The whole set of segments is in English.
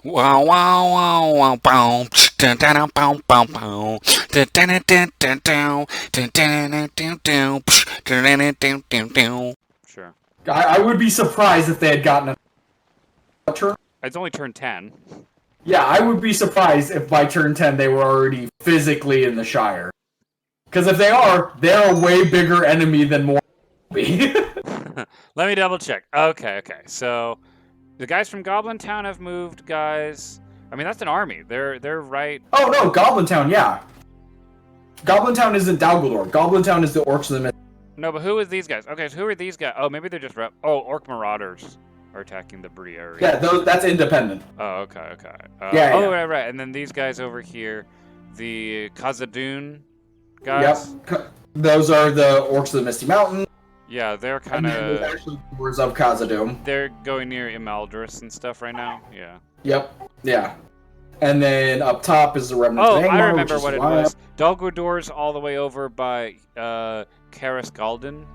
Wow, wow, wow, wow, bow. Dun, dun, dun, bow, bow, bow. Dun, dun, dun, dun, dun, dun. Dun, dun, dun, dun, dun. Dun, dun, dun, dun, dun, dun. Sure. I would be surprised if they had gotten a turn. It's only turn 10. Yeah, I would be surprised if by turn 10 they were already physically in the Shire. Because if they are, they're a way bigger enemy than more. Let me double check. Okay. So the guys from Goblin Town have moved, guys. I mean, that's an army. They're right. Oh no, Goblin Town, yeah. Goblin Town isn't Dalgaldor. Goblin Town is the Orcs of the Mist. No, but who is these guys? Okay, so who are these guys? Oh, maybe they're just Orc Marauders are attacking the Bree area. Yeah, that's independent. Oh, okay. Yeah. Right. And then these guys over here, the Khazad-dûn guys. Yep. Those are the Orcs of the Misty Mountain. Yeah, they're kind There's of. actually members of Khazad-dûm. They're going near Imaldris and stuff right now. Yeah. Yep. Yeah. And then up top is the Remnants Oh, of Angmar, I remember which what is it was. Dalgurdor's all the way over by Karis Galden.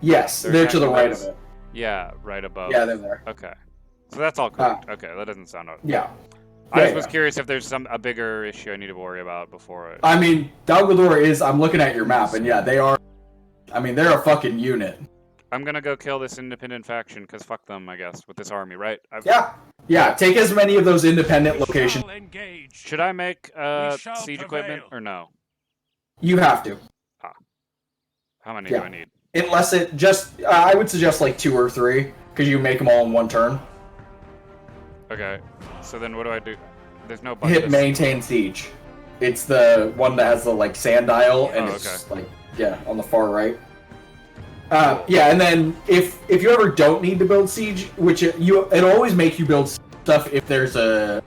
Yes, they're to the right of it. Yeah, right above. Yeah, they're there. Okay. So that's all correct. Okay, that doesn't sound okay. Yeah. I just was curious if there's a bigger issue I need to worry about before it. I mean, Dalgaldor is, I'm looking at your map, and yeah, they are, I mean, they're a fucking unit. I'm gonna go kill this independent faction, because fuck them, I guess, with this army, right? Yeah, take as many of those independent locations. Should I make siege equipment, or no? You have to. How many do I need? Unless it just, I would suggest like 2 or 3, because you make them all in one turn. Okay, so then what do I do? There's no Hit buttons. maintain siege. It's the one that has the like sand dial, and it's like, yeah, on the far right. Yeah, and then if you ever don't need to build siege, which it'll always make you build stuff if there's a,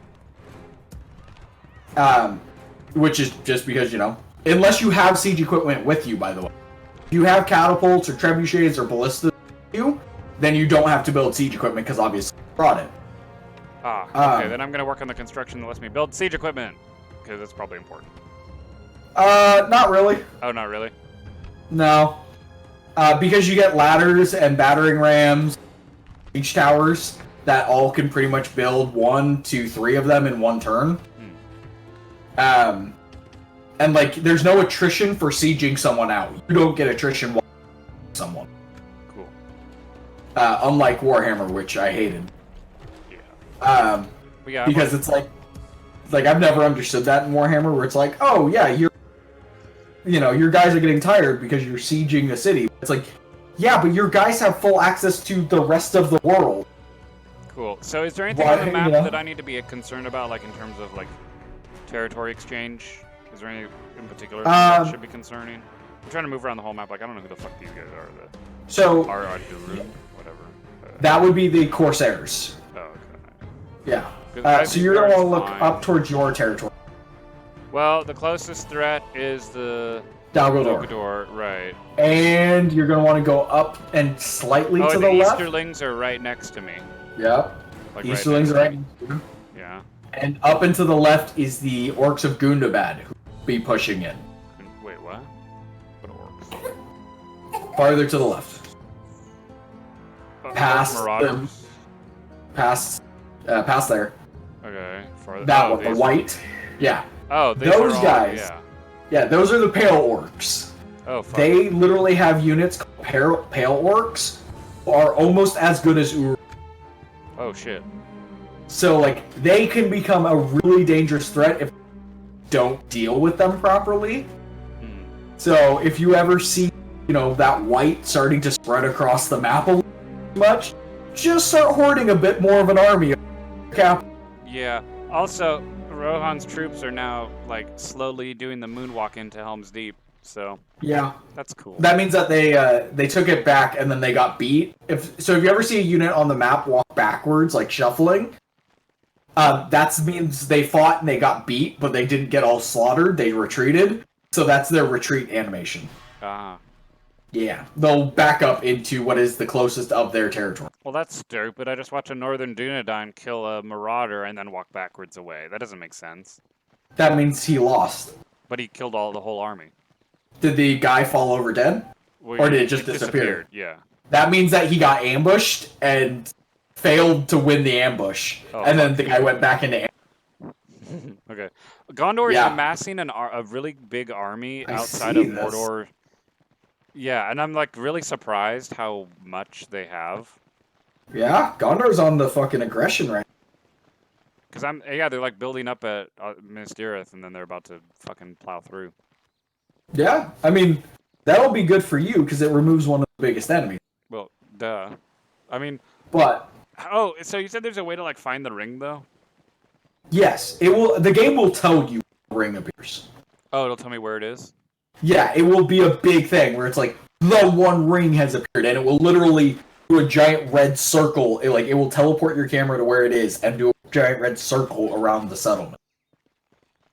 which is just because, you know, unless you have siege equipment with you, by the way. If you have catapults or trebuchets or ballistas with you, then you don't have to build siege equipment because obviously you brought it. Okay, then I'm gonna work on the construction that lets me build siege equipment, because that's probably important. Not really. Oh, not really? No. Because you get ladders and battering rams, siege towers, that all can pretty much build 1, 2, 3 of them in one turn. And like, there's no attrition for sieging someone out. You don't get attrition while someone. Cool. Unlike Warhammer, which I hated. Yeah. Because it's like I've never understood that in Warhammer, where it's like, oh yeah, your guys are getting tired because you're sieging the city. It's like, yeah, but your guys have full access to the rest of the world. Cool. So is there anything on the map that I need to be concerned about, like in terms of like territory exchange? Is there any in particular that should be concerning? I'm trying to move around the whole map. Like, I don't know who the fuck these guys are. Whatever. That would be the Corsairs. Oh, okay. Yeah. So you're gonna want to look up towards your territory. Well, the closest threat is the Dalgaldor, right? And you're gonna want to go up and slightly to the left. The Easterlings are right next to me. Yep. Like Easterlings are right next to you. Yeah. And up and to the left is the Orcs of Gundabad, who will be pushing in. Wait, what? What orcs? Farther to the left. Past Marauders. Past there. Okay. Farther. That one, the white. Yeah. Oh, those guys. Yeah, those are the Pale Orcs. Oh, fuck. They literally have units called Pale Orcs, who are almost as good as Ur. Oh shit. So like, they can become a really dangerous threat if you don't deal with them properly. So if you ever see, you know, that white starting to spread across the map a little too much, just start hoarding a bit more of an army. Yeah. Also, Rohan's troops are now like slowly doing the moonwalk into Helm's Deep. So yeah, that's cool. That means that they took it back and then they got beat. If you ever see a unit on the map walk backwards, like shuffling, that means they fought and they got beat, but they didn't get all slaughtered. They retreated, so that's their retreat animation. Yeah, they'll back up into what is the closest of their territory. Well, that's stupid. I just watched a Northern Dunedain kill a Marauder and then walk backwards away. That doesn't make sense. That means he lost. But he killed the whole army. Did the guy fall over dead? Or did it just disappear? Yeah. That means that he got ambushed and failed to win the ambush, and then the guy went back into ambush. Okay. Gondor is amassing a really big army outside of Mordor. Yeah, and I'm like really surprised how much they have. Yeah, Gondor's on the fucking aggression right. Cause they're like building up at Minas Tirith, and then they're about to fucking plow through. Yeah, I mean, that'll be good for you because it removes one of the biggest enemies. Well, duh. I mean, but so you said there's a way to like find the ring though? Yes, it will. The game will tell you the ring appears. Oh, it'll tell me where it is? Yeah, it will be a big thing where it's like the one ring has appeared, and it will literally do a giant red circle. It will teleport your camera to where it is and do a giant red circle around the settlement.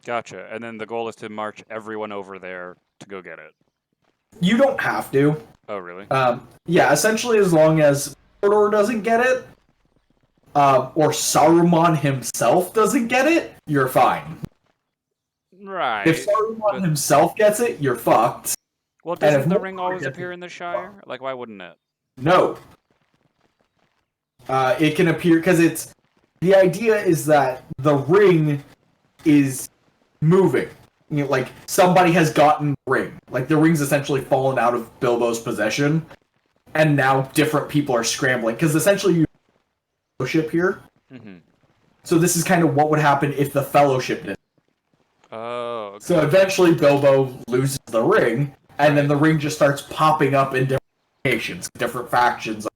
Gotcha. And then the goal is to march everyone over there to go get it. You don't have to. Oh, really? Yeah, essentially as long as Mordor doesn't get it, or Saruman himself doesn't get it, you're fine. Right. If Saruman himself gets it, you're fucked. Well, doesn't the ring always appear in the Shire? Like, why wouldn't it? No. It can appear because the idea is that the ring is moving. You know, like somebody has gotten the ring. Like the ring's essentially fallen out of Bilbo's possession, and now different people are scrambling because essentially you fellowship here. Mm-hmm. So this is kind of what would happen if the fellowship did. Oh. Okay. So eventually Bilbo loses the ring, and then the ring just starts popping up in different locations, different factions,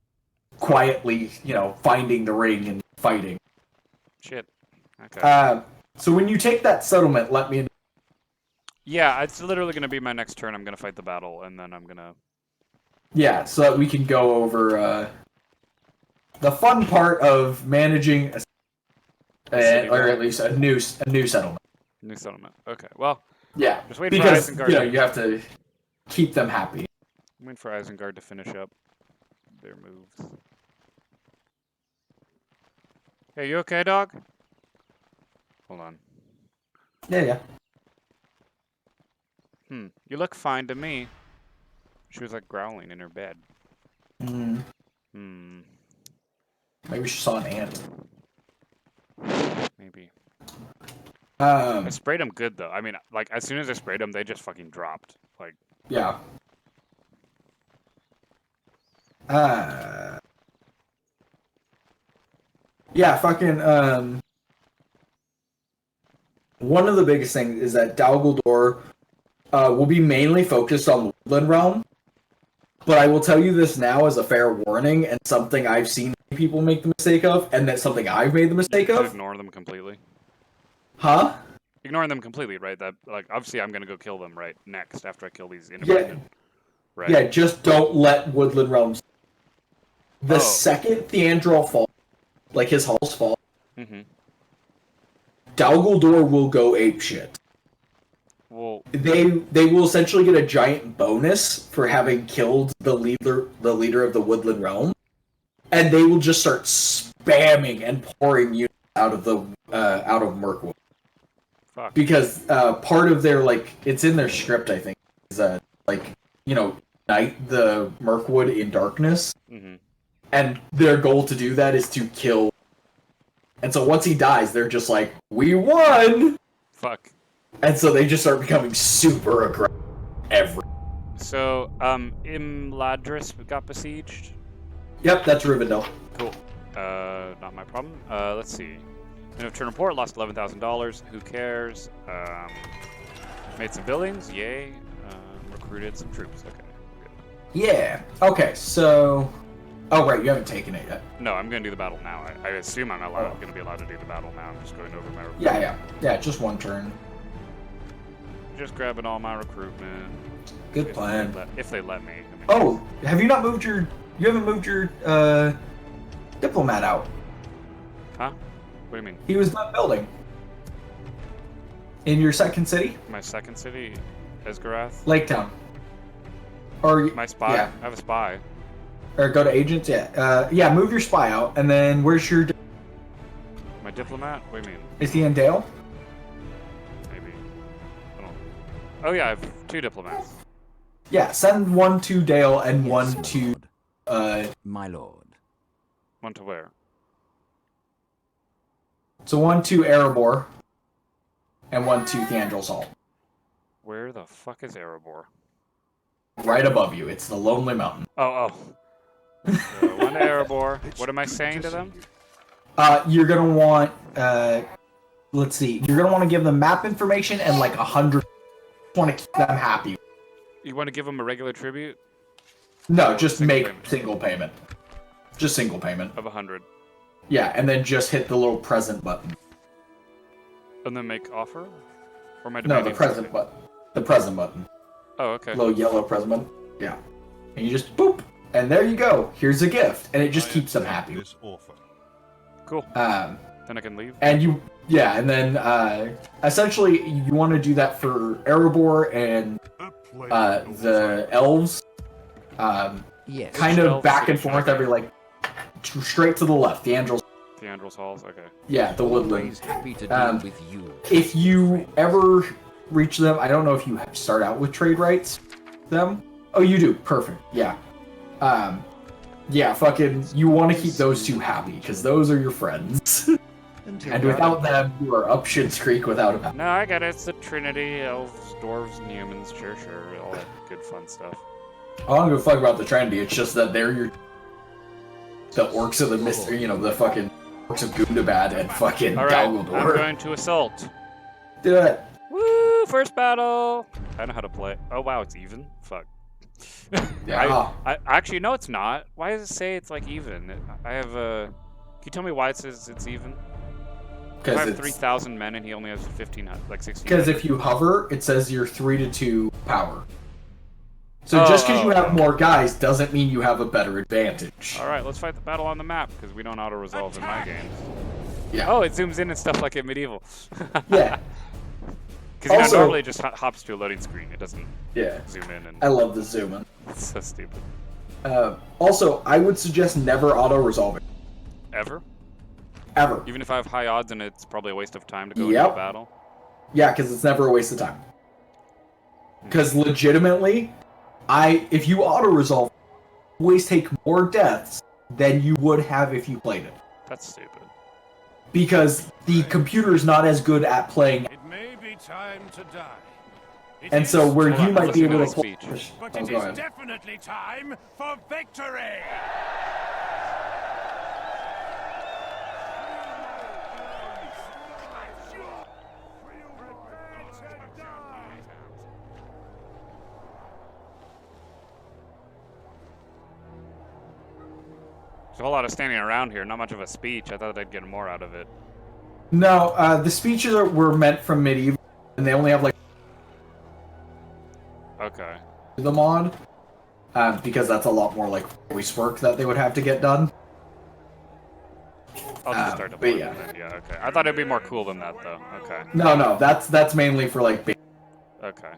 quietly, finding the ring and fighting. Shit. Okay. So when you take that settlement, let me know. Yeah, it's literally going to be my next turn. I'm going to fight the battle, and then I'm going to... Yeah, so that we can go over the fun part of managing, or at least a new settlement. New settlement. Okay, well... Yeah, just wait because, for Isengard you have to keep them happy. I'm waiting for Isengard to finish up their moves. Hey, you okay, dog? Hold on. Yeah. You look fine to me. She was like growling in her bed. Maybe she saw an ant. Maybe. I sprayed them good though. I mean, like as soon as I sprayed them, they just fucking dropped. Like. Yeah. Yeah, fucking, one of the biggest things is that Dol Guldur will be mainly focused on the Woodland Realm, but I will tell you this now as a fair warning, and something I've seen people make the mistake of, and that's something I've made the mistake of. Ignore them completely. Huh? Ignoring them completely, right? That, like, obviously I'm gonna go kill them right next after I kill these independent. Yeah. Right? Yeah, just don't let Woodland Realms. The second Theandral falls, like his halls fall, Dol Guldur will go apeshit. Well, they will essentially get a giant bonus for having killed the leader of the Woodland Realm, and they will just start spamming and pouring units out of Mirkwood. Fuck. Because part of their it's in their script, I think, is night the Mirkwood in darkness, and their goal to do that is to kill. And so once he dies, they're just like, we won! Fuck. And so they just start becoming super aggressive. So, Imladris got besieged? Yep, that's Rivendell. Cool. Not my problem. Let's see. End of turn report, lost $11,000. Who cares? Made some buildings, yay. Recruited some troops, okay. Yeah, okay, so... Oh, right, you haven't taken it yet. No, I'm going to do the battle now. I assume I'm going to be allowed to do the battle now. I'm just going over my recruitment. Yeah, just one turn. Just grabbing all my recruitment. Good plan. If they let me. I mean, have you not moved your... You haven't moved your, diplomat out? Huh? What do you mean? He was not building. In your second city? My second city? Esgarath? Lake Town. Or... My spy? Yeah. I have a spy. Or go to agents, yeah. Yeah, move your spy out, and then where's your... My diplomat? What do you mean? Is he in Dale? Maybe. I don't... Oh yeah, I have 2 diplomats. Yeah, send one to Dale and one to... My lord. One to where? So 1-2 Erebor, and 1-2 Thandril's Hall. Where the fuck is Erebor? Right above you. It's the Lonely Mountain. Oh. So 1 Erebor. What am I saying to them? You're gonna want, let's see. You're gonna want to give them map information and like 100. Want to keep them happy. You want to give them a regular tribute? No, just make single payment. Just single payment. Of 100. Yeah, and then just hit the little present button. And then make offer? Or am I No, the present button. The present button. Oh, okay. Little yellow present button. Yeah. And you just boop, and there you go. Here's a gift, and it just keeps them happy. Cool. Then I can leave. And you, yeah, and then essentially you want to do that for Erebor and the elves. Yes. Kind of back and forth every like straight to the left. Thandril's Halls. Okay. Yeah, the woodlands. Happy to deal with you. If you ever reach them, I don't know if you start out with trade rights. Them? Oh, you do. Perfect. Yeah. Yeah. Fucking. You want to keep those two happy because those are your friends. And without them, you are up Schitt's Creek without them. No, I get it. It's the Trinity, elves, dwarves, and humans. Sure. All that good fun stuff. I don't give a fuck about the Trinity. It's just that they're the orcs of the mystery. You know, the fucking orcs of Gundabad and fucking Dalgaldor. I'm going to assault. Do it. Woo! First battle. I know how to play. Oh wow, it's even. Fuck. Yeah. I actually no, it's not. Why does it say it's like even? I have a. Can you tell me why it says it's even? Because I have 3,000 men and he only has 1,500, like 16. Because if you hover, it says you're 3-2 power. So just because you have more guys doesn't mean you have a better advantage. All right, let's fight the battle on the map because we don't auto-resolve in my games. Yeah. Oh, it zooms in and stuff like in medieval. Yeah. Because normally it just hops to a loading screen. It doesn't zoom in. And I love the zoom in. It's so stupid. Also, I would suggest never auto-resolving. Ever? Ever. Even if I have high odds and it's probably a waste of time to go into a battle? Yeah, because it's never a waste of time. Because legitimately, if you auto-resolve, you always take more deaths than you would have if you played it. That's stupid. Because the computer is not as good at playing. It may be time to die. And so where you might be able to pull... But it is definitely time for victory! There's a whole lot of standing around here, not much of a speech. I thought I'd get more out of it. No, the speeches were meant from medieval, and they only have like the mod, because that's a lot more like voice work that they would have to get done. I'll just start to play yeah, okay. I thought it'd be more cool than that, though. Okay. No, that's mainly for like. Okay.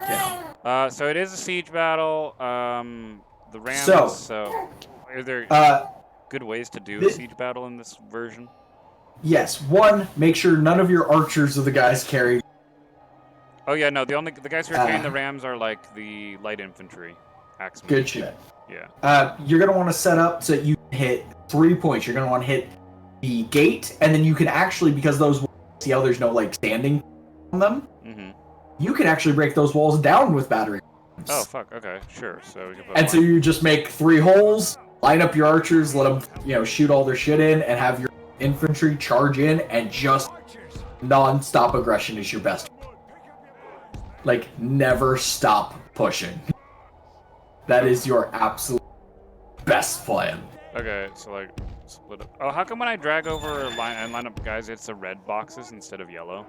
Yeah. So it is a siege battle. The Rams. So are there good ways to do a siege battle in this version? Yes. One, make sure none of your archers are the guys carrying. Oh yeah, no. The guys who are carrying the Rams are like the light infantry. Axemen. Good shit. Yeah. You're gonna want to set up so you can hit 3 points. You're gonna want to hit the gate, and then you can actually, because those see how there's no like standing on them. Mm-hmm. You can actually break those walls down with battering. Oh fuck. Okay. Sure. So we can put. And so you just make 3 holes, line up your archers, let them shoot all their shit in, and have your infantry charge in, and just non-stop aggression is your best. Like never stop pushing. That is your absolute best plan. Okay, so like split up. Oh, how come when I drag over line up guys, it's the red boxes instead of yellow?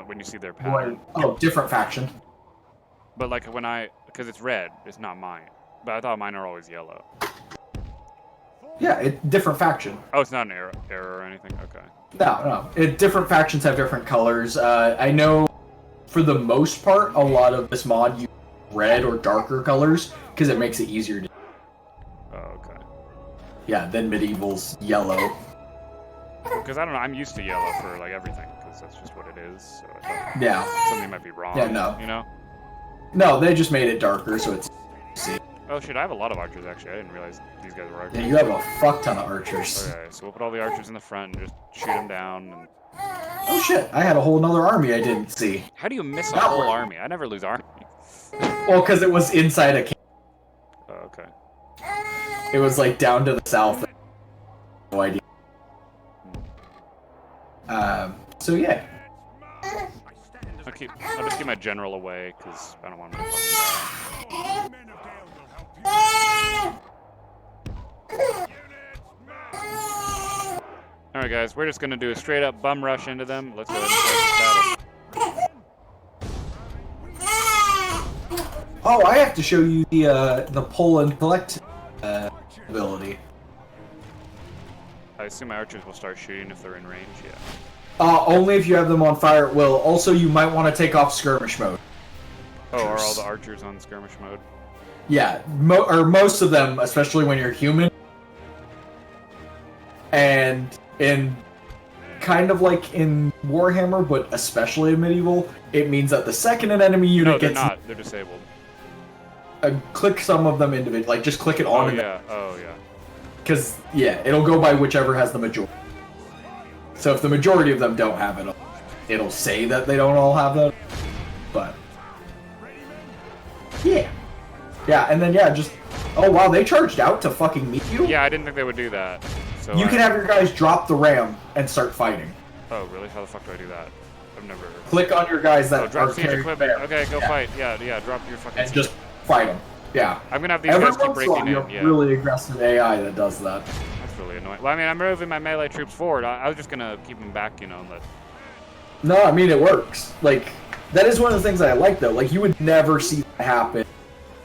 When you see their pattern. Oh, different faction. But like because it's red, it's not mine. But I thought mine are always yellow. Yeah, different faction. Oh, it's not an error or anything. Okay. No. Different factions have different colors. I know, for the most part, a lot of this mod uses red or darker colors because it makes it easier to. Oh, okay. Yeah, then medieval's yellow. Because I don't know, I'm used to yellow for like everything because that's just what it is. So I thought something might be wrong. Yeah, no. You know? No, they just made it darker so it's. See. Oh shit, I have a lot of archers actually. I didn't realize these guys were archers. Yeah, you have a fuck ton of archers. Okay, so we'll put all the archers in the front and just shoot them down. And... Oh shit, I had a whole nother army I didn't see. How do you miss a whole army? I never lose army. Well, because it was inside a camp. Oh, okay. It was like down to the south. No idea. So yeah. I'll just keep my general away because I don't want him to fucking die. Alright guys, we're just gonna do a straight up bum rush into them. Let's go ahead and start this battle. Oh, I have to show you the pull and collect ability. I assume my archers will start shooting if they're in range, yeah. Only if you have them on fire at will. Also, you might want to take off skirmish mode. Oh, are all the archers on skirmish mode? Yeah, or most of them, especially when you're human. And in kind of like in Warhammer, but especially in Medieval, it means that the second an enemy unit gets... No, they're not. They're disabled. Click some of them individually. Like, just click it on. Oh, yeah. Oh, yeah. Because, yeah, it'll go by whichever has the majority. So if the majority of them don't have it, it'll say that they don't all have that. But, yeah. Yeah, and then, yeah, just... Oh, wow, they charged out to fucking meet you? Yeah, I didn't think they would do that. So you can have your guys drop the ram and start fighting. Oh, really? How the fuck do I do that? I've never... Click on your guys that drop are siege carrying equipment. the Okay, go fight. Yeah, drop your fucking... And just fight them. Yeah. I'm gonna have these guys keep breaking in. You have really aggressive AI that does that. That's really annoying. Well, I mean, I'm moving my melee troops forward. I was just gonna keep them back, you know, and let... No, I mean, it works. Like, that is one of the things that I like, though. Like, you would never see that happen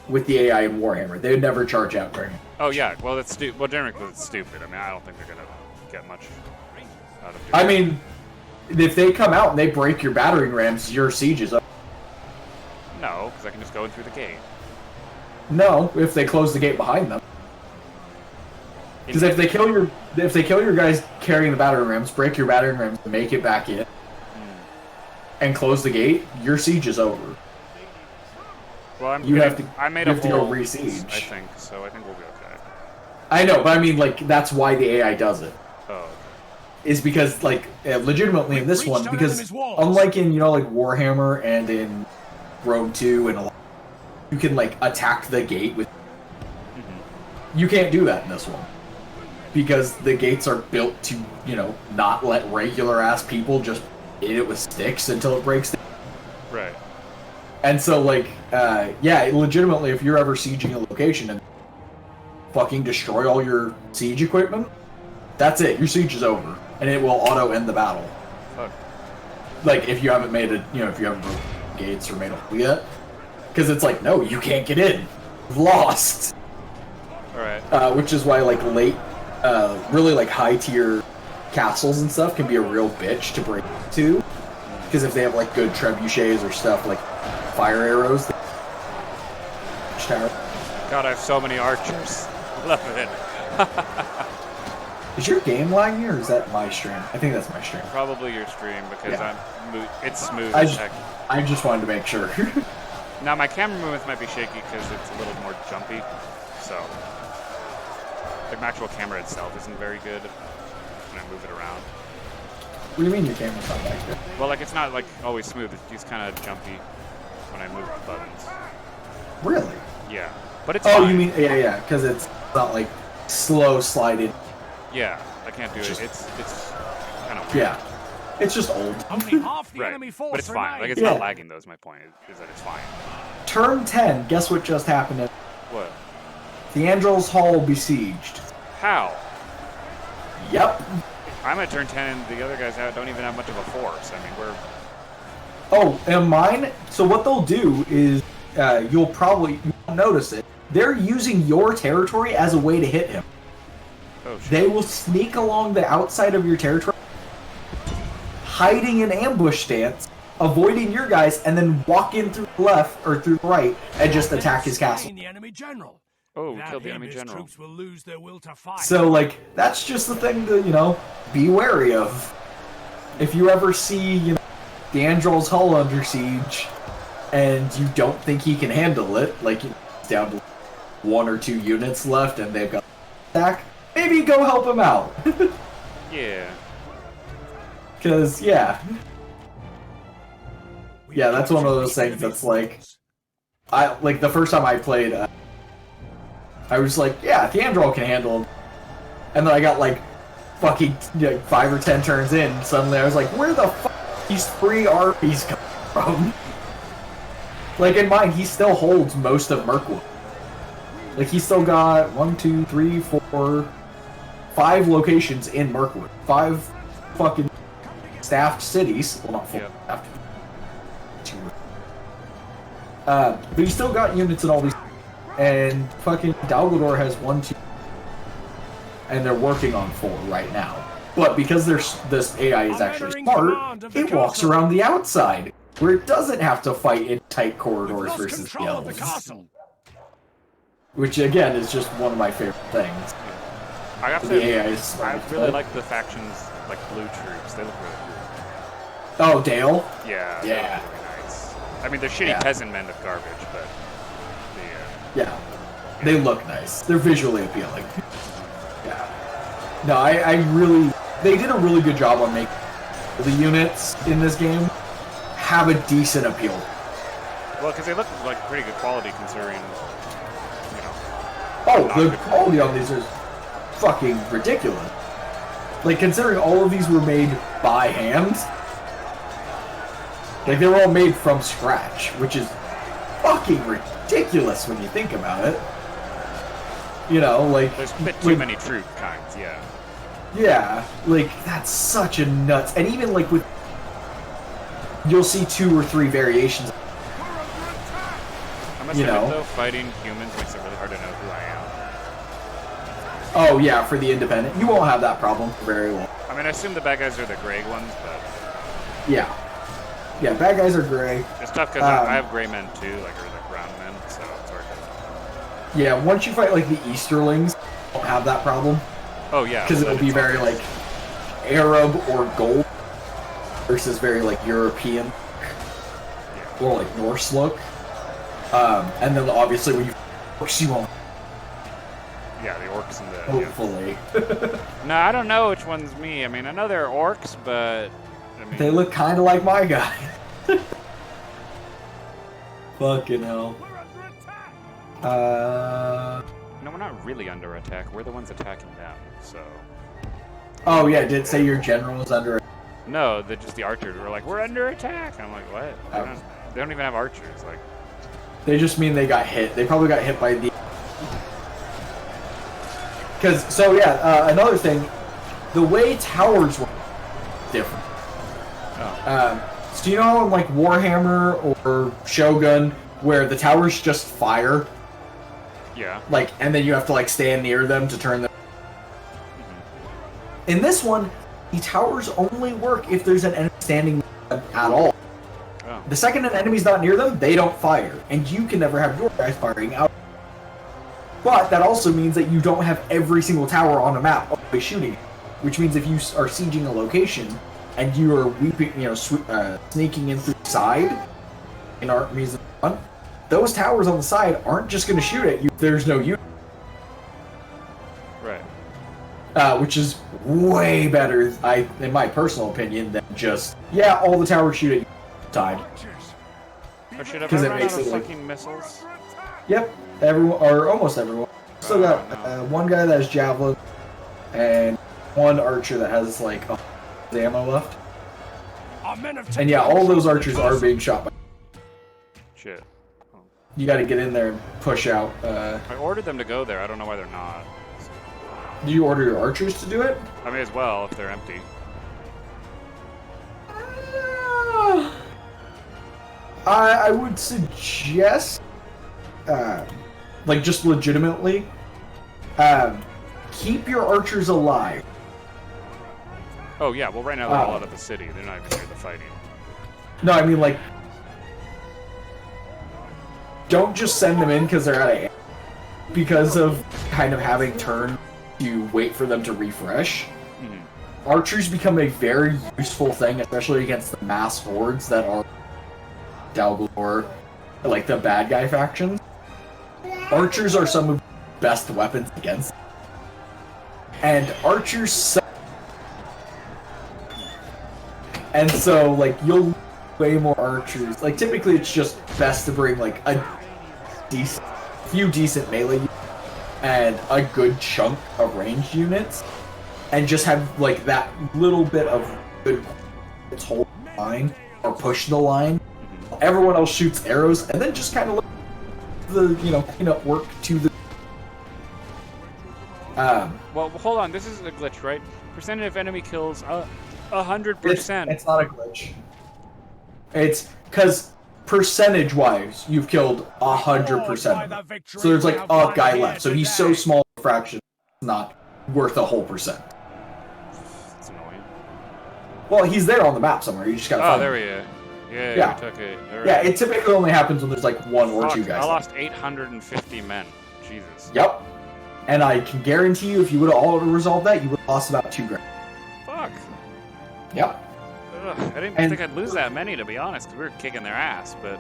with the AI in Warhammer. They would never charge out during it. Oh, yeah. Well, that's stupid. Well, generally, it's stupid. I mean, I don't think they're gonna get much out of it. I mean, if they come out and they break your battering rams, your siege is up. No, because I can just go in through the gate. No, if they close the gate behind them. Because if they kill your guys carrying the battering rams, break your battering rams to make it back in, and close the gate, your siege is over. Well, I made a whole go re-siege. I think so. I think we'll be okay. I know, but I mean, like, that's why the AI does it. Oh. Is because, like, legitimately in this one, because unlike in, you know, like Warhammer and in Rogue 2 and a lot, you can, like, attack the gate with... You can't do that in this one. Because the gates are built to, you know, not let regular-ass people just hit it with sticks until it breaks down. Right. And so, like, yeah, legitimately, if you're ever sieging a location and fucking destroy all your siege equipment, that's it. Your siege is over. And it will auto-end the battle. Fuck. Like, if you haven't made it, you know, if you haven't broken gates or made a hole yet. Because it's like, no, you can't get in. You've lost. Alright. Which is why, like, really, like, high-tier castles and stuff can be a real bitch to break into. Because if they have, like, good trebuchets or stuff, like fire arrows... God, I have so many archers. Love it. Is your game lagging, or is that my stream? I think that's my stream. Probably your stream, because it's smooth I as heck. I just wanted to make sure. Now, my camera movements might be shaky because it's a little more jumpy, so... Like, my actual camera itself isn't very good when I move it around. What do you mean your camera's not that good? Well, like, it's not, like, always smooth. It's kind of jumpy when I move the buttons. Really? Yeah. But it's Oh, fine. you mean, yeah, because it's not, like, slow sliding. Yeah, I can't do it. It's kind of weird. Yeah. It's just old. Only half the Right. enemy force But it's fine. Like, it's Yeah. not lagging, though, is my point, is that it's fine. Turn 10, guess what just happened? What? The Angel's Hall besieged. How? Yep. I'm at turn 10 and the other guys don't even have much of a force. I mean, we're... Oh, and mine, so what they'll do is, you won't notice it, they're using your territory as a way to hit him. Oh, shit. They will sneak along the outside of your territory, hiding in ambush stance, avoiding your guys, and then walk in through the left, or through the right, and just attack his castle. The enemy general. Oh, we Without killed the him, enemy his general. troops will lose their will to fight. So, like, that's just the thing to, you know, be wary of. If you ever see, you know, the Angel's Hull under siege, and you don't think he can handle it, like, down to 1 or 2 units left and they've got attack, maybe go help him out. Yeah. Because, yeah. Yeah, that's one of those things that's like... like, the first time I played, I was like, yeah, Theandrol can handle him. And then I got, like, fucking 5 or 10 turns in, suddenly I was like, where the fuck are these 3 armies come from? Like, in mine, he still holds most of Mirkwood. Like, he still got 1, 2, 3, 4, 5 locations in Mirkwood. 5 fucking staffed cities. Well, not full staffed. 2. But he still got units in all these. And fucking Dalgador has 1, 2. And they're working on 4 right now. But because this AI is actually smart, it walks around the outside, where it doesn't have to fight in tight corridors versus the elves. Which, again, is just one of my favorite things. I have to say, I really like the factions, like blue troops. They look really cool. Oh, Dale? Yeah. Yeah. Really nice. I mean, they're shitty peasant men of garbage, but... Yeah. They look nice. They're visually appealing. Yeah. No, I really... They did a really good job on making the units in this game have a decent appeal. Well, because they look like pretty good quality considering, Oh, the quality on these is fucking ridiculous. Like, considering all of these were made by hand, like, they were all made from scratch, which is fucking ridiculous when you think about it. You know, like... There's a bit too many troop kinds, yeah. Yeah, like, that's such a nuts... And even, like, with... You'll see 2 or 3 variations. I must admit, though, fighting humans makes it really hard to know who I am. Oh, yeah, for the independent. You won't have that problem very well. I mean, I assume the bad guys are the gray ones, but... Yeah. Yeah, bad guys are gray. It's tough because I have gray men, too, or like brown men, so it's hard to... Yeah, once you fight, like, the Easterlings, you won't have that problem. Oh, yeah. Because it'll be very, like, Arab or gold versus very, like, European or, like, Norse look. And then, obviously, when you won't. Yeah, the orcs and the... Hopefully. Yeah. No, I don't know which one's me. I mean, I know they're orcs, but... I mean... They look kind of like my guy. Fucking hell. No, we're not really under attack. We're the ones attacking them, so... Oh, yeah, did it say your general was under attack? No, they're just the archers were like, we're under attack! I'm like, what? They don't even have archers, like... They just mean they got hit. They probably got hit by the... Because, so yeah, another thing, the way towers work is different. Oh. So you know in like Warhammer or Shogun, where the towers just fire? Yeah. Like, and then you have to like stand near them to turn them. Mm-hmm. In this one, the towers only work if there's an enemy standing at all. Oh. The second an enemy's not near them, they don't fire, and you can never have your guys firing out. But that also means that you don't have every single tower on the map always shooting, which means if you are sieging a location and you are sneaking in through the side in armies in front, those towers on the side aren't just going to shoot at you if there's no unit. Right. Which is way better, in my personal opinion, than just, yeah, all the towers shoot at you all the time. Because it makes it like fucking missiles. Yep, everyone or almost everyone. Still got one guy that has javelin and one archer that has like ammo left. And yeah, all those archers are being shot by. Shit. Oh. You got to get in there and push out. I ordered them to go there. I don't know why they're not. Do you order your archers to do it? I may as well if they're empty. I would suggest, like just legitimately, keep your archers alive. Oh yeah, well right now they're all out of the city. They're not even near the fighting. No, I mean like, don't just send them in because they're out of air. Because of kind of having turn to wait for them to refresh. Mm-hmm. Archers become a very useful thing, especially against the mass hordes that are Dalgador, like the bad guy factions. archers are some of the best weapons against. And archers suck. And so, like, you'll way more archers. Like, typically it's just best to bring, like, a few decent melee units and a good chunk of ranged units. And just have, like, that little bit of good hold the line or push the line. Everyone else shoots arrows, and then just kind of let the, peanut work to the... Well, hold on. This is a glitch, right? Percentage of enemy kills, 100%. It's not a glitch. It's because percentage-wise, you've killed 100%. So there's like a guy left. So he's so small a fraction, it's not worth a whole percent. That's annoying. Well, he's there on the map somewhere. You just gotta find him. There he is. Yeah, we took it. Right. Yeah, it typically only happens when there's like one or two guys. I lost 850 men. Jesus. Yep. And I can guarantee you, if you would have auto-resolved that, you would have lost about 2 grand. Fuck. Yep. Ugh, I didn't think I'd lose that many, to be honest, because we were kicking their ass, but...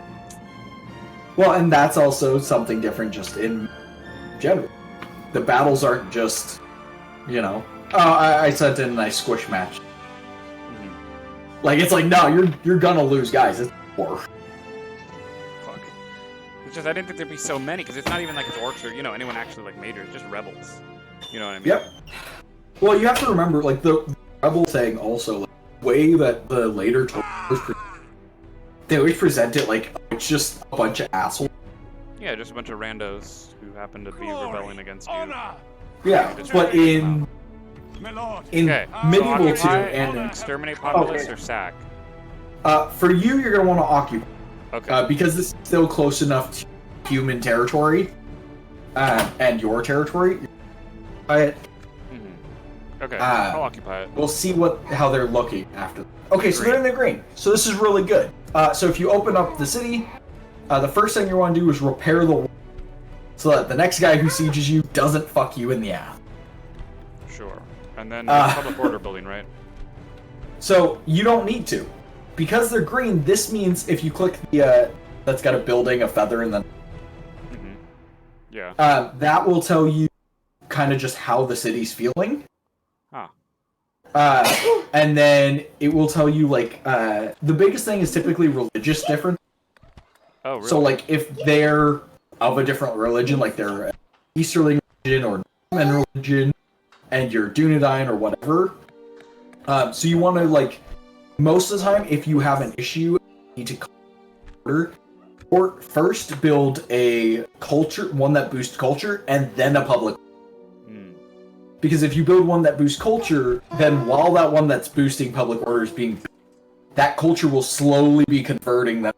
Well, and that's also something different just in general. The battles aren't just, I sent in a nice squish match. Like, it's like, no, you're gonna lose, guys. It's war. Fuck. It's just, I didn't think there'd be so many, because it's not even like it's orcs or, anyone actually, like, major. It's just rebels. You know what I mean? Yep. Well, you have to remember, like, the rebel thing also, like, the way that the later they always present it like it's just a bunch of assholes. Yeah, just a bunch of randos who happen to be rebelling against you. Yeah, but in Medieval 2 and in... Exterminate populace or sack? For you, you're going to want to occupy. Okay. Because this is still close enough to human territory and your territory. Okay, I'll occupy it. We'll see how they're looking after. Okay, so they're in the green. So this is really good. So if you open up the city, the first thing you want to do is repair the wall so that the next guy who sieges you doesn't fuck you in the ass. Sure. And then public order building, right? So you don't need to. Because they're green, this means if you click the that's got a building, a feather, and then... Yeah. That will tell you kind of just how the city's feeling. Huh. And then it will tell you, like, the biggest thing is typically religious difference. Oh, really? So, like, if they're of a different religion, like they're Easterling religion or Norman religion, and you're Dunedain or whatever, so you want to, like, most of the time, if you have an issue, you need to order, or first build a culture, one that boosts culture, and then a public. Because if you build one that boosts culture, then while that one that's boosting public order is being, that culture will slowly be converting them,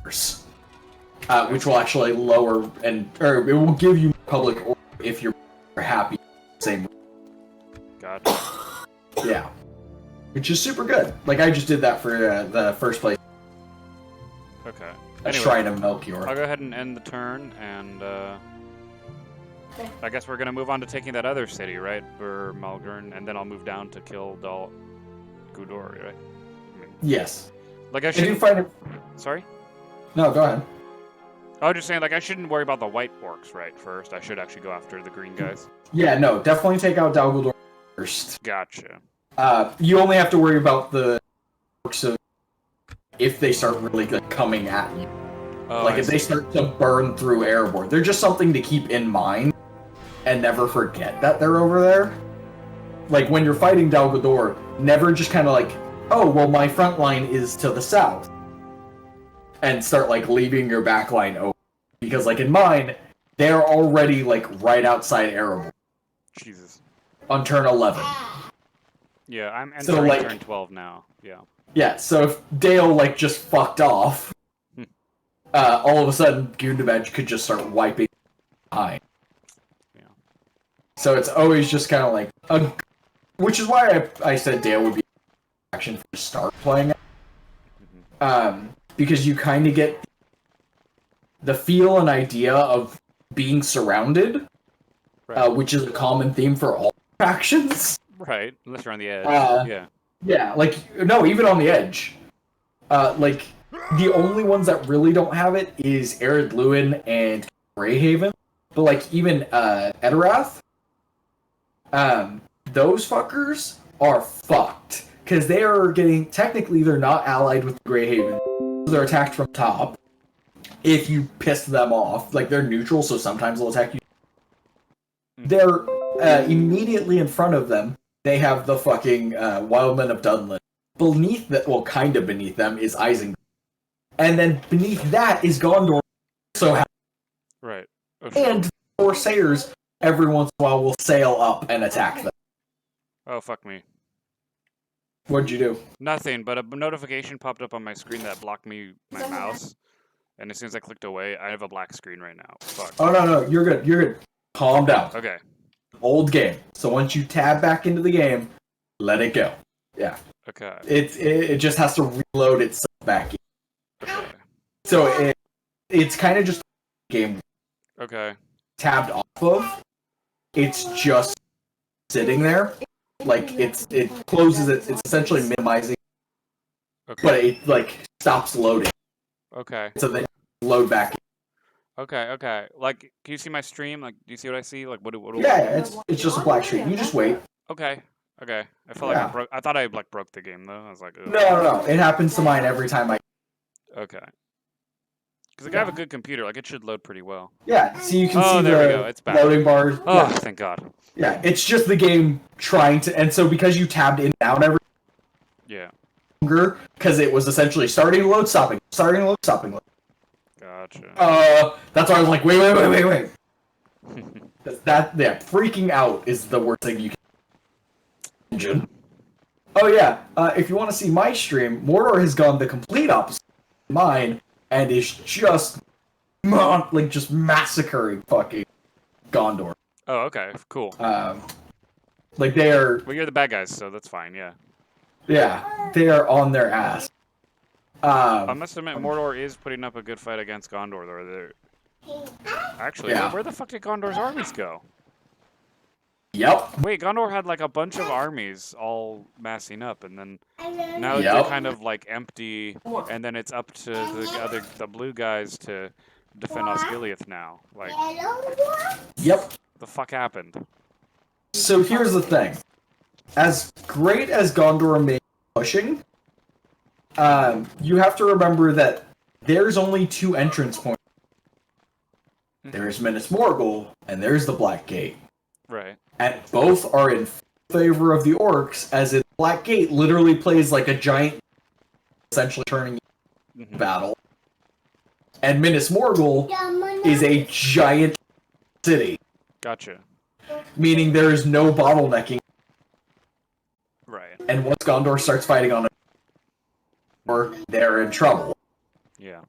which will actually lower or it will give you public order if you're happy. Same. Gotcha. Yeah, which is super good. Like I just did that for the first place. Okay. Anyway, Shrine of Melchior. I'll go ahead and end the turn, and I guess we're gonna move on to taking that other city, right, for Malgern, and then I'll move down to kill Dal Gudor, right? Yes. Like I should. Did you find it? Sorry. No, go ahead. I was just saying, like I shouldn't worry about the white orcs, right? First, I should actually go after the green guys. Yeah, no, definitely take out Dal Gudor first. Gotcha. You only have to worry about the orcs of if they start really coming at you. Oh, like if they start to burn through airborne. They're just something to keep in mind and never forget that they're over there. Like when you're fighting Dal Gudor, never just kind of like, oh, well my front line is to the south. And start like leaving your back line open. Because like in mine, they're already like right outside airborne. Jesus. On turn 11. Yeah, I'm entering like, turn 12 now. Yeah. Yeah, so if Dale like just fucked off, all of a sudden Gundabad could just start wiping behind. Yeah. So it's always just kind of like which is why I said Dale would be action for start playing. Because you kind of get the feel and idea of being surrounded, right. Which is a common theme for all factions. Right, unless you're on the edge. Yeah. Yeah, like, no, even on the edge. Like, the only ones that really don't have it is Ered Luin and Greyhaven. But like even Edorath, those fuckers are fucked because they are getting technically they're not allied with Greyhaven. So they're attacked from top. If you piss them off, like they're neutral, so sometimes they'll attack you. They're immediately in front of them. They have the fucking Wildmen of Dunland. Beneath that, well, kind of beneath them is Isengard, and then beneath that is Gondor. So Right. And Corsairs every once in a while will sail up and attack them. Oh, fuck me. What'd you do? Nothing, but a notification popped up on my screen that blocked my mouse. And as soon as I clicked away, I have a black screen right now. Fuck. Oh, no, you're good, you're good. Calm down. Okay. Old game. So once you tab back into the game, let it go. Yeah. Okay. It just has to reload itself back in. Okay. So it's kind of just a game Okay. tabbed off of. It's just sitting there. Like it closes it. It's essentially minimizing, Okay. but it like stops loading. Okay. So they load back in. Okay. Like, can you see my stream? Like, do you see what I see? Like, what? Yeah, it's just a black screen. You just wait. Okay. I felt like I thought I like broke the game though. I was like, ugh. No. It happens to mine every time I. Okay. Because I have a good computer. Like, it should load pretty well. Yeah, so you can see there we go. It's the back. loading bars. Oh, Yeah. thank God. Yeah, it's just the game trying to, and so because you tabbed in and out every Yeah. longer, because it was essentially starting to load, stopping, starting to load, stopping. Gotcha. That's why I was like, wait. Freaking out is the worst thing you can imagine. Oh yeah, if you want to see my stream, Mordor has gone the complete opposite of mine, and is just massacring fucking Gondor. Oh, okay. Cool. Like they are. Well, you're the bad guys, so that's fine. Yeah. Yeah, they are on their ass. I must admit, Mordor is putting up a good fight against Gondor. Actually, Yeah. where the fuck did Gondor's armies go? Yep. Wait, Gondor had like a bunch of armies all massing up, and then now they're kind of like empty, and then it's up to the blue guys to defend Osgiliath now. Like, Yep. the fuck happened? So here's the thing. As great as Gondor may be pushing, you have to remember that there's only two entrance points. There's Minas Morgul, and there's the Black Gate. Right. And both are in favor of the orcs, as in Black Gate literally plays like a giant, essentially turning battle. And Minas Morgul is a giant city. Gotcha. Meaning there is no bottlenecking. Right. And once Gondor starts fighting on it, they're in trouble. Yeah.